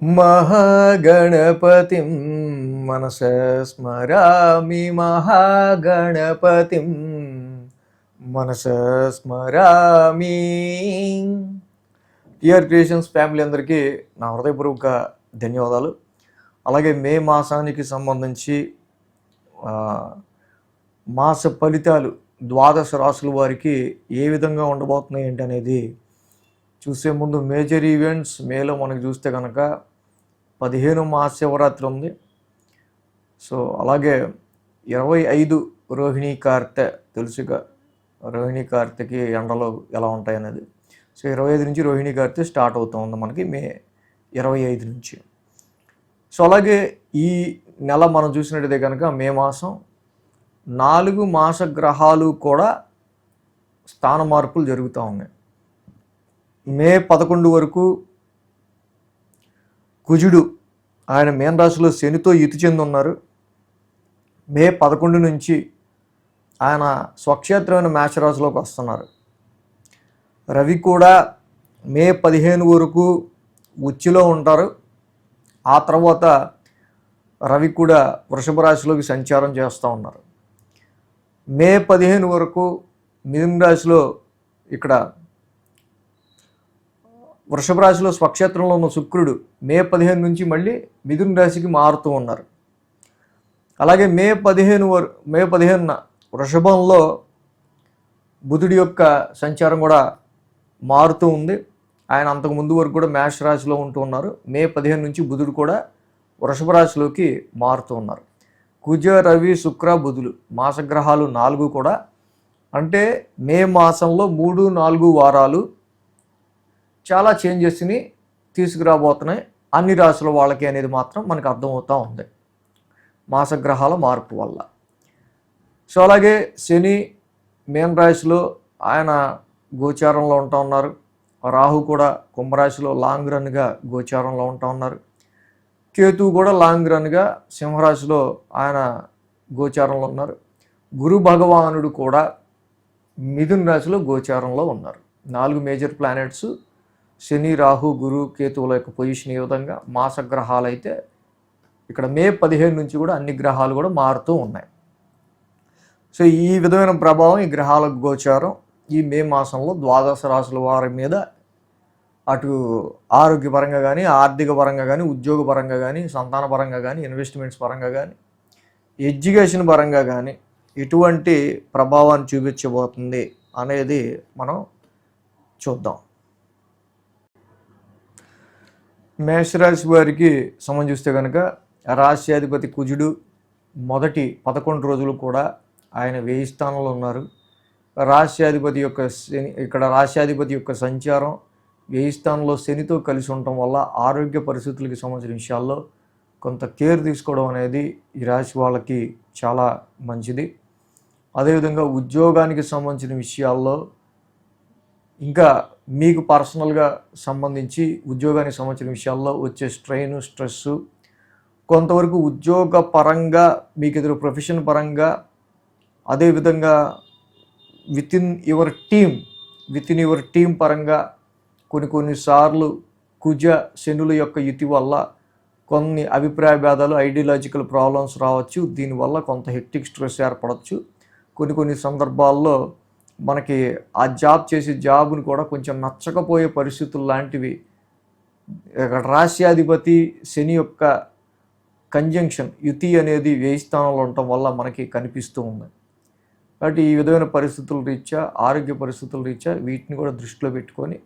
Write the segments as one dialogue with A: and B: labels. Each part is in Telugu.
A: మహాగణపతిం మనసా స్మరామి మహాగణపతిం మనసా స్మరామి. టిఆర్ క్రియేషన్స్ ఫ్యామిలీ అందరికీ నా హృదయపూర్వక ధన్యవాదాలు. అలాగే మే మాసానికి సంబంధించి మాస ఫలితాలు ద్వాదశ రాసుల వారికి ఏ విధంగా ఉండబోతున్నాయి ఏంటి అనేది చూసే ముందు మేజర్ ఈవెంట్స్ మేలో మనకు చూస్తే కనుక 15 మహాశివరాత్రి ఉంది. సో అలాగే 25 రోహిణీ కార్తె, తెలుసుగా రోహిణీ కార్తెకి ఎండలు ఎలా ఉంటాయి అనేది. సో 25 నుంచి రోహిణీ కార్తె స్టార్ట్ అవుతూ ఉంది మనకి మే 25 నుంచి. సో అలాగే ఈ నెల మనం చూసినట్టయితే కనుక మే మాసం 4 మాస గ్రహాలు కూడా స్థాన మార్పులు జరుగుతూ ఉన్నాయి. మే 11 వరకు కుజుడు ఆయన మీన రాశిలో శనితో యుతి చెంది ఉన్నారు. మే 11 నుంచి ఆయన స్వక్షేత్రమైన మేషరాశిలోకి వస్తున్నారు. రవి కూడా మే 15 వరకు ఉచ్చులో ఉంటారు. ఆ తర్వాత రవి కూడా వృషభ రాశిలోకి సంచారం చేస్తూ ఉన్నారు. మే 15 వరకు మిథున రాశిలో ఇక్కడ వృషభ రాశిలో స్వక్షేత్రంలో ఉన్న శుక్రుడు మే 15 నుంచి మళ్ళీ మిథున రాశికి మారుతూ ఉన్నారు. అలాగే మే 15న వృషభంలో బుధుడి యొక్క సంచారం కూడా మారుతూ ఉంది. ఆయన అంతకు ముందు వరకు కూడా మేష రాశిలో ఉంటూ ఉన్నారు. మే 15 నుంచి బుధుడు కూడా వృషభ రాశిలోకి మారుతూ ఉన్నారు. కుజ, రవి, శుక్ర, బుధులు మాసగ్రహాలు 4 కూడా, అంటే మే మాసంలో 3-4 వారాలు చాలా చేంజెస్ని తీసుకురాబోతున్నాయి అన్ని రాశుల వాళ్ళకి అనేది మాత్రం మనకు అర్థమవుతూ ఉంది మాసగ్రహాల మార్పు వల్ల. సో అలాగే శని మీన రాశిలో ఆయన గోచారంలో ఉంటూ ఉన్నారు. రాహు కూడా కుంభరాశిలో లాంగ్ రన్గా గోచారంలో ఉంటూ ఉన్నారు. కేతువు కూడా లాంగ్ రన్గా సింహరాశిలో ఆయన గోచారంలో ఉన్నారు. గురు భగవానుడు కూడా మిథున రాశిలో గోచారంలో ఉన్నారు. 4 మేజర్ ప్లానెట్స్ శని, రాహు, గురు, కేతువుల యొక్క పొజిషన్ ఈ విధంగా. మాసగ్రహాలు అయితే ఇక్కడ మే 15 నుంచి కూడా అన్ని గ్రహాలు కూడా మారుతూ ఉన్నాయి. సో ఈ విధమైన ప్రభావం ఈ గ్రహాల గోచారం ఈ మే మాసంలో ద్వాదశ రాశుల వారి మీద అటు ఆరోగ్యపరంగా కానీ, ఆర్థిక పరంగా కానీ, ఉద్యోగ పరంగా కానీ, సంతాన పరంగా కానీ, ఇన్వెస్ట్మెంట్స్ పరంగా కానీ, ఎడ్యుకేషన్ పరంగా కానీ ఎటువంటి ప్రభావాన్ని చూపించబోతుంది అనేది మనం చూద్దాం. మేషరాశి వారికి సంబంధించి చూస్తే కనుక రాశ్యాధిపతి కుజుడు మొదటి 11 రోజులు కూడా ఆయన 1000 స్థానంలో ఉన్నారు. రాశ్యాధిపతి యొక్క సంచారం 1000 స్థానంలో శనితో కలిసి ఉండటం వల్ల ఆరోగ్య పరిస్థితులకి సంబంధించిన విషయాల్లో కొంత కేర్ తీసుకోవడం అనేది ఈ రాశి వాళ్ళకి చాలా మంచిది. అదేవిధంగా ఉద్యోగానికి సంబంధించిన విషయాల్లో ఇంకా మీకు పర్సనల్గా సంబంధించి ఉద్యోగానికి సంబంధించిన విషయాల్లో వచ్చే స్ట్రెస్ కొంతవరకు ఉద్యోగ పరంగా మీకు ఎదురు ప్రొఫెషన్ పరంగా, అదేవిధంగా విత్ ఇన్ యువర్ టీమ్ పరంగా కొన్నిసార్లు కుజ శనుల యొక్క యుతి వల్ల కొన్ని అభిప్రాయ భేదాలు, ఐడియాలజికల్ ప్రాబ్లమ్స్ రావచ్చు. దీనివల్ల కొంత హెక్టిక్ స్ట్రెస్ ఏర్పడవచ్చు. కొన్ని సందర్భాల్లో మనకి ఆ చేసే జాబ్ని కూడా కొంచెం నచ్చకపోయే పరిస్థితులు లాంటివి రాశ్యాధిపతి శని యొక్క కంజంక్షన్ యుతి అనేది 1000 స్థానంలో ఉండటం వల్ల మనకి కనిపిస్తూ ఉంది. కాబట్టి ఈ విధమైన పరిస్థితుల రీత్యా, ఆరోగ్య పరిస్థితుల రీత్యా వీటిని కూడా దృష్టిలో పెట్టుకొని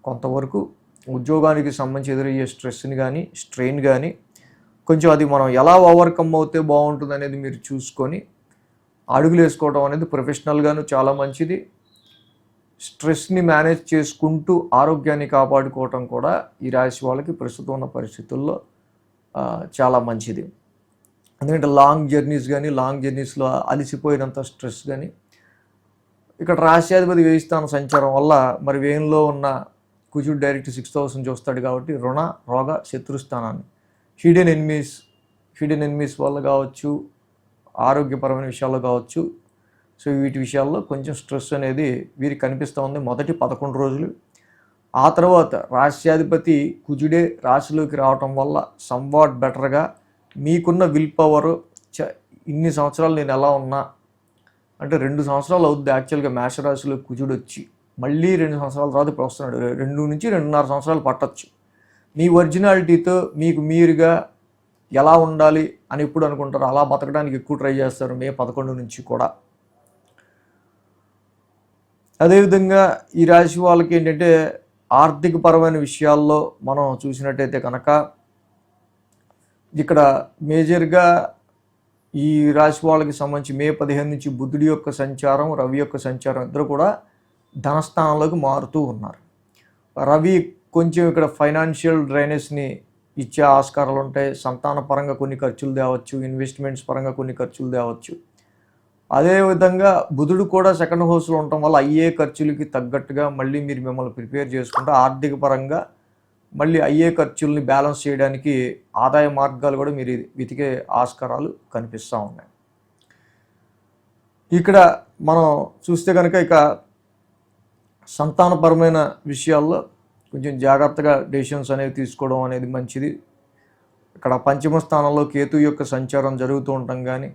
A: కొంతవరకు ఉద్యోగానికి సంబంధించి ఎదురయ్యే స్ట్రెస్ని కానీ, స్ట్రెయిన్ కానీ కొంచెం అది మనం ఎలా ఓవర్కమ్ అవుతే బాగుంటుంది అనేది మీరు చూసుకొని అడుగులు వేసుకోవడం అనేది ప్రొఫెషనల్గాను చాలా మంచిది. స్ట్రెస్ని మేనేజ్ చేసుకుంటూ ఆరోగ్యాన్ని కాపాడుకోవటం కూడా ఈ రాశి వాళ్ళకి ప్రస్తుతం ఉన్న పరిస్థితుల్లో చాలా మంచిది. ఎందుకంటే లాంగ్ జర్నీస్లో అలసిపోయినంత స్ట్రెస్ కానీ, ఇక్కడ రాశ్యాధిపతి 1000 స్థానం సంచారం వల్ల మరి వ్యయంలో ఉన్న కుజుడు డైరెక్ట్ 6th హౌస్ని చూస్తాడు కాబట్టి రుణ, రోగ, శత్రుస్థానాన్ని హిడెన్ ఎనిమీస్ వల్ల కావచ్చు, ఆరోగ్యపరమైన విషయాల్లో కావచ్చు. సో వీటి విషయాల్లో కొంచెం స్ట్రెస్ అనేది వీరికి కనిపిస్తూ ఉంది మొదటి 11 రోజులు. ఆ తర్వాత రాశ్యాధిపతి కుజుడే రాశిలోకి రావటం వల్ల సంవాట్ బెటర్గా మీకున్న విల్ పవర్ ఇన్ని సంవత్సరాలు నేను ఎలా ఉన్నా అంటే 2 సంవత్సరాలు అవుద్ది యాక్చువల్గా మేషరాశిలో కుజుడు వచ్చి మళ్ళీ 2 సంవత్సరాల తర్వాత ఇప్పుడు వస్తున్నాడు. 2 నుంచి 2.5 సంవత్సరాలు పట్టచ్చు. మీ ఒరిజినాలిటీతో మీకు మీరుగా ఎలా ఉండాలి అని ఎప్పుడు అనుకుంటారు అలా బతకడానికి ఎక్కువ ట్రై చేస్తారు మే 11 నుంచి కూడా. అదేవిధంగా ఈ రాశి వాళ్ళకి ఏంటంటే ఆర్థికపరమైన విషయాల్లో మనం చూసినట్టయితే కనుక ఇక్కడ మేజర్గా ఈ రాశి వాళ్ళకి సంబంధించి మే 15 నుంచి బుధుడి యొక్క సంచారం, రవి యొక్క సంచారం ఇద్దరు కూడా ధనస్థానంలోకి మారుతూ ఉన్నారు. రవి కొంచెం ఇక్కడ ఫైనాన్షియల్ డ్రైనేజ్ని ఇచ్చే ఆస్కారాలు ఉంటాయి. సంతాన పరంగా కొన్ని ఖర్చులు తేవచ్చు, ఇన్వెస్ట్మెంట్స్ పరంగా కొన్ని ఖర్చులు తేవచ్చు. అదేవిధంగా బుధుడు కూడా సెకండ్ హౌస్లో ఉండటం వల్ల అయ్యే ఖర్చులకి తగ్గట్టుగా మళ్ళీ మీరు మిమ్మల్ని ప్రిపేర్ చేసుకుంటే ఆర్థిక పరంగా మళ్ళీ అయ్యే ఖర్చుల్ని బ్యాలెన్స్ చేయడానికి ఆదాయ మార్గాలు కూడా మీరు వెతికే ఆస్కారాలు కనిపిస్తూ ఉన్నాయి. ఇక్కడ మనం చూస్తే కనుక ఇక సంతానపరమైన విషయాల్లో కొంచెం జాగ్రత్తగా డెసిషన్స్ అనేవి తీసుకోవడం అనేది మంచిది. ఇక్కడ పంచమ స్థానంలో కేతు యొక్క సంచారం జరుగుతూ ఉండటం కానీ,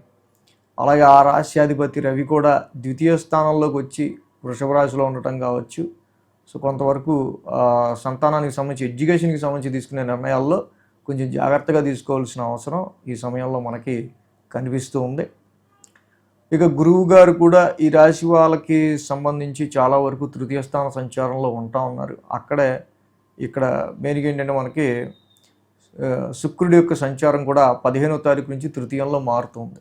A: అలాగే ఆ రాశ్యాధిపతి రవి కూడా ద్వితీయ స్థానంలోకి వచ్చి వృషభ రాశిలో ఉండటం కావచ్చు. సో కొంతవరకు సంతానానికి సంబంధించి ఎడ్యుకేషన్కి సంబంధించి తీసుకునే నిర్ణయాల్లో కొంచెం జాగ్రత్తగా తీసుకోవాల్సిన అవసరం ఈ సమయంలో మనకి కనిపిస్తూ ఉంది. ఇక గురువు గారు కూడా ఈ రాశి వాళ్ళకి సంబంధించి చాలా వరకు తృతీయ స్థాన సంచారంలో ఉంటా ఉన్నారు. అక్కడే ఇక్కడ మెయిన్గా ఏంటంటే మనకి శుక్రుడి యొక్క సంచారం కూడా 15వ తారీఖు నుంచి తృతీయంలో మారుతుంది.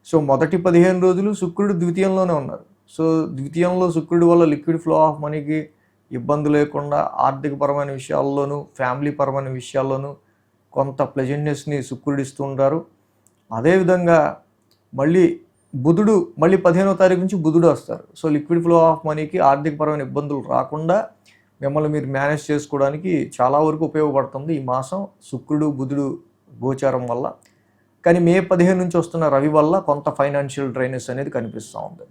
A: సో మొదటి 15 రోజులు శుక్రుడు ద్వితీయంలోనే ఉన్నారు. సో ద్వితీయంలో శుక్రుడి వల్ల లిక్విడ్ ఫ్లో ఆఫ్ మనీకి ఇబ్బంది లేకుండా ఆర్థికపరమైన విషయాల్లోనూ ఫ్యామిలీ పరమైన విషయాల్లోనూ కొంత ప్లెజెంట్నెస్ని శుక్రుడు ఇస్తుంటారు. అదేవిధంగా మళ్ళీ బుధుడు మళ్ళీ 15వ తారీఖు నుంచి బుధుడు వస్తారు. సో లిక్విడ్ ఫ్లో ఆఫ్ మనీకి ఆర్థికపరమైన ఇబ్బందులు రాకుండా మిమ్మల్ని మీరు మేనేజ్ చేసుకోవడానికి చాలా వరకు ఉపయోగపడుతుంది ఈ మాసం శుక్రుడు బుధుడు గోచారం వల్ల. కానీ మే 15 నుంచి వస్తున్న రవి వల్ల కొంత ఫైనాన్షియల్ డ్రైనెస్ అనేది కనిపిస్తూ ఉంది.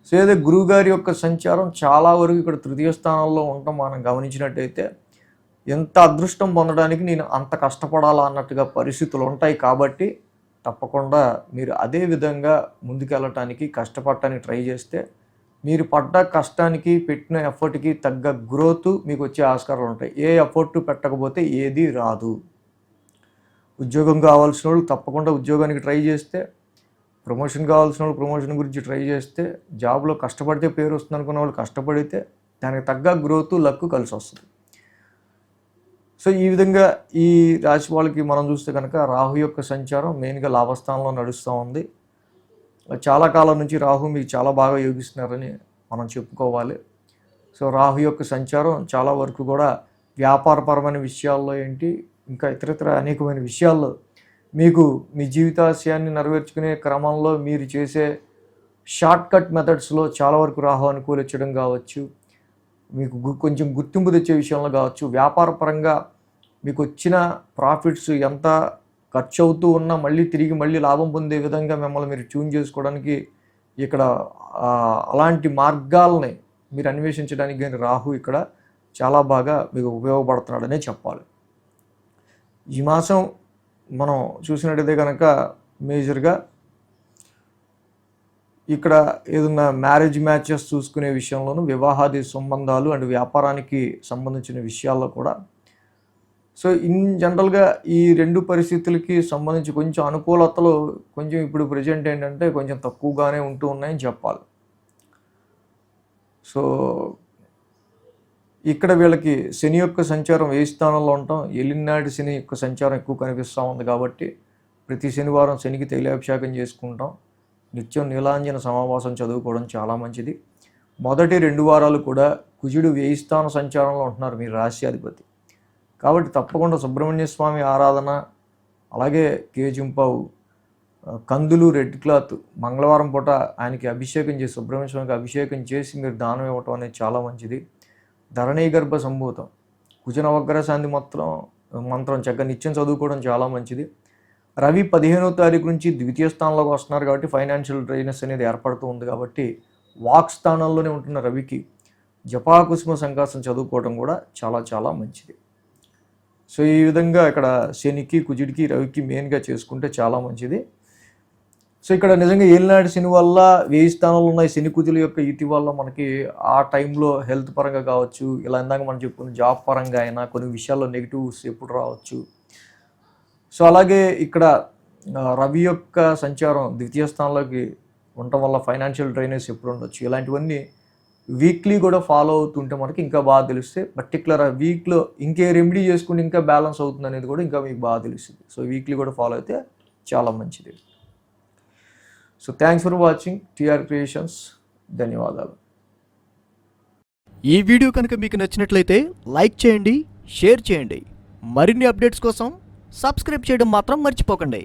A: సో ఏదో గురువు గారి యొక్క సంచారం చాలా వరకు ఇక్కడ తృతీయ స్థానంలో ఉండటం మనం గమనించినట్టయితే ఎంత అదృష్టం పొందడానికి నేను అంత కష్టపడాలా అన్నట్టుగా పరిస్థితులు ఉంటాయి. కాబట్టి తప్పకుండా మీరు అదే విధంగా ముందుకెళ్ళటానికి కష్టపడటానికి ట్రై చేస్తే మీరు పడ్డ కష్టానికి పెట్టిన ఎఫర్ట్కి తగ్గ గ్రోత్ మీకు వచ్చే ఆస్కారాలు ఉంటాయి. ఏ ఎఫర్ట్ పెట్టకపోతే ఏది రాదు. ఉద్యోగం కావాల్సిన వాళ్ళు తప్పకుండా ఉద్యోగానికి ట్రై చేస్తే, ప్రమోషన్ కావాల్సిన వాళ్ళు ప్రమోషన్ గురించి ట్రై చేస్తే, జాబ్లో కష్టపడితే పేరు వస్తుంది అనుకున్న వాళ్ళు కష్టపడితే దానికి తగ్గ గ్రోత్ లక్ కలిసి వస్తుంది. సో ఈ విధంగా ఈ రాశి వాళ్ళకి మనం చూస్తే కనుక రాహు యొక్క సంచారం మెయిన్గా లాభస్థానంలో నడుస్తూ ఉంది. చాలా కాలం నుంచి రాహు మీకు చాలా బాగా యోగిస్తున్నారని మనం చెప్పుకోవాలి. సో రాహు యొక్క సంచారం చాలా వరకు కూడా వ్యాపారపరమైన విషయాల్లో ఏంటి ఇంకా ఇతరత్ర అనేకమైన విషయాల్లో మీకు మీ జీవితాశయాన్ని నెరవేర్చుకునే క్రమంలో మీరు చేసే షార్ట్ కట్ మెథడ్స్లో చాలా వరకు రాహు అనుకూలించడం కావచ్చు, మీకు కొంచెం గుర్తింపు తెచ్చే విషయంలో కావచ్చు, వ్యాపారపరంగా మీకు వచ్చిన ప్రాఫిట్స్ ఎంత ఖర్చు అవుతూ ఉన్నా మళ్ళీ లాభం పొందే విధంగా మిమ్మల్ని మీరు ట్యూన్ చేసుకోవడానికి ఇక్కడ అలాంటి మార్గాలని మీరు అన్వేషించడానికి కానీ రాహు ఇక్కడ చాలా బాగా మీకు ఉపయోగపడుతున్నాడనే చెప్పాలి. ఈ మాసం మనం చూసినట్టయితే కనుక మేజర్గా ఇక్కడ ఏదన్నా మ్యారేజ్ మ్యాచెస్ చూసుకునే విషయంలోనూ వివాహాది సంబంధాలు అండ్ వ్యాపారానికి సంబంధించిన విషయాల్లో కూడా సో ఇన్ జనరల్గా ఈ రెండు పరిస్థితులకి సంబంధించి కొంచెం అనుకూలతలు కొంచెం ఇప్పుడు ప్రజెంట్ ఏంటంటే కొంచెం తక్కువగానే ఉంటూ ఉన్నాయని చెప్పాలి. సో ఇక్కడ వీళ్ళకి శని యొక్క సంచారం ఏ స్థానంలో ఉంటాం, ఎలినాటి శని యొక్క సంచారం ఎక్కువ కనిపిస్తూ ఉంది కాబట్టి ప్రతి శనివారం శనికి తైలాభిషేకం చేసుకుంటాం. నిత్యం నీలాంజన సమావాసం చదువుకోవడం చాలా మంచిది. మొదటి 2 వారాలు కూడా కుజుడు వ్యయ స్థాన సంచారంలో ఉంటున్నారు మీ రాశ్యాధిపతి కాబట్టి తప్పకుండా సుబ్రహ్మణ్య స్వామి ఆరాధన, అలాగే కేజింపావు కందులు రెడ్ క్లాత్ మంగళవారం పూట ఆయనకి అభిషేకం చేసి సుబ్రహ్మణ్య స్వామికి అభిషేకం చేసి మీరు దానం ఇవ్వటం అనేది చాలా మంచిది. ధరణీ గర్భ సంభూతం కుజనవగ్ర శాంతి మంత్రం చక్కగా నిత్యం చదువుకోవడం చాలా మంచిది. రవి 15వ తారీఖు నుంచి ద్వితీయ స్థానంలోకి వస్తున్నారు కాబట్టి ఫైనాన్షియల్ డ్రైనెస్ అనేది ఏర్పడుతూ ఉంది కాబట్టి వాక్ స్థానంలోనే ఉంటున్న రవికి జపాకుసుమ సంకాసం చదువుకోవడం కూడా చాలా చాలా మంచిది. సో ఈ విధంగా ఇక్కడ శనికి, కుజుడికి, రవికి మెయిన్గా చేసుకుంటే చాలా మంచిది. సో ఇక్కడ నిజంగా ఏలినాటి శని వల్ల 1000 స్థానాలు ఉన్నాయి. శని కుజుల యొక్క యుతి వల్ల మనకి ఆ టైంలో హెల్త్ పరంగా కావచ్చు, ఇలా ఇందాక మనం చెప్పుకున్న జాబ్ పరంగా అయినా కొన్ని విషయాల్లో నెగిటివ్స్ ఎప్పుడు రావచ్చు. సో అలాగే ఇక్కడ రవి యొక్క సంచారం ద్వితీయ స్థానంలోకి ఉండటం వల్ల ఫైనాన్షియల్ డ్రైనేజ్ ఎప్పుడు ఉండొచ్చు. ఇలాంటివన్నీ వీక్లీ కూడా ఫాలో అవుతుంటే మనకి ఇంకా బాగా తెలుస్తే, పర్టికులర్ ఆ వీక్లో ఇంకే రెమెడీ చేసుకుంటే ఇంకా బ్యాలెన్స్ అవుతుంది అనేది కూడా ఇంకా మీకు బాగా తెలుస్తుంది. సో వీక్లీ కూడా ఫాలో అయితే చాలా మంచిది. So thanks for watching TR creations. ధన్యవాదాలు.
B: ఈ వీడియో కనుక మీకు నచ్చినట్లయితే లైక్ చేయండి, షేర్ చేయండి. మరిన్ని అప్డేట్స్ కోసం సబ్స్క్రైబ్ చేయడం మాత్రం మర్చిపోకండి.